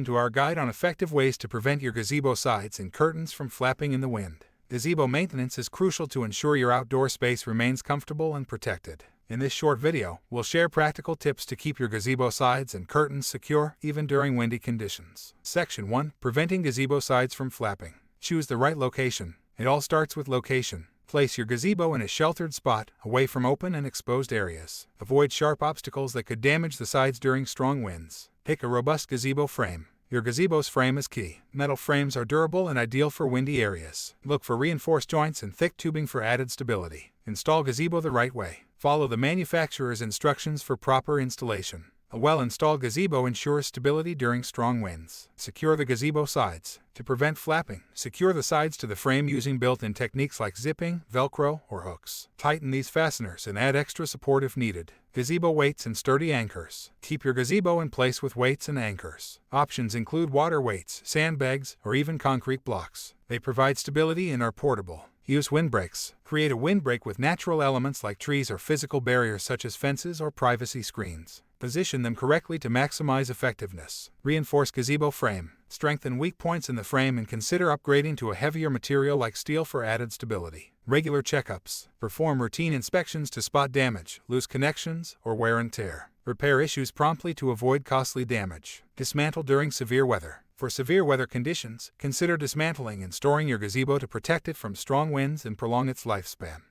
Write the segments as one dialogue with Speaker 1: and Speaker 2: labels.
Speaker 1: To our guide on effective ways to prevent your gazebo sides and curtains from flapping in the wind. Gazebo maintenance is crucial to ensure your outdoor space remains comfortable and protected. In this short video, we'll share practical tips to keep your gazebo sides and curtains secure even during windy conditions. Section 1. Preventing gazebo sides from flapping. Choose the right location. It all starts with location. Place your gazebo in a sheltered spot, away from open and exposed areas. Avoid sharp obstacles that could damage the sides during strong winds. Pick a robust gazebo frame. Your gazebo's frame is key. Metal frames are durable and ideal for windy areas. Look for reinforced joints and thick tubing for added stability. Install gazebo the right way. Follow the manufacturer's instructions for proper installation. A well-installed gazebo ensures stability during strong winds. Secure the gazebo sides. To prevent flapping, secure the sides to the frame using built-in techniques like zipping, Velcro, or hooks. Tighten these fasteners and add extra support if needed. Gazebo weights and sturdy anchors. Keep your gazebo in place with weights and anchors. Options include water weights, sandbags, or even concrete blocks. They provide stability and are portable. Use windbreaks. Create a windbreak with natural elements like trees or physical barriers such as fences or privacy screens. Position them correctly to maximize effectiveness. Reinforce gazebo frame. Strengthen weak points in the frame and consider upgrading to a heavier material like steel for added stability. Regular checkups. Perform routine inspections to spot damage, loose connections, or wear and tear. Repair issues promptly to avoid costly damage. Dismantle during severe weather. For severe weather conditions, consider dismantling and storing your gazebo to protect it from strong winds and prolong its lifespan.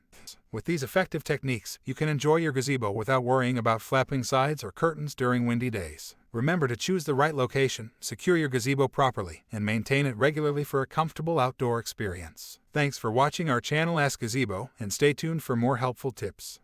Speaker 1: With these effective techniques, you can enjoy your gazebo without worrying about flapping sides or curtains during windy days. Remember to choose the right location, secure your gazebo properly, and maintain it regularly for a comfortable outdoor experience. Thanks for watching our channel AskGazebo, and stay tuned for more helpful tips.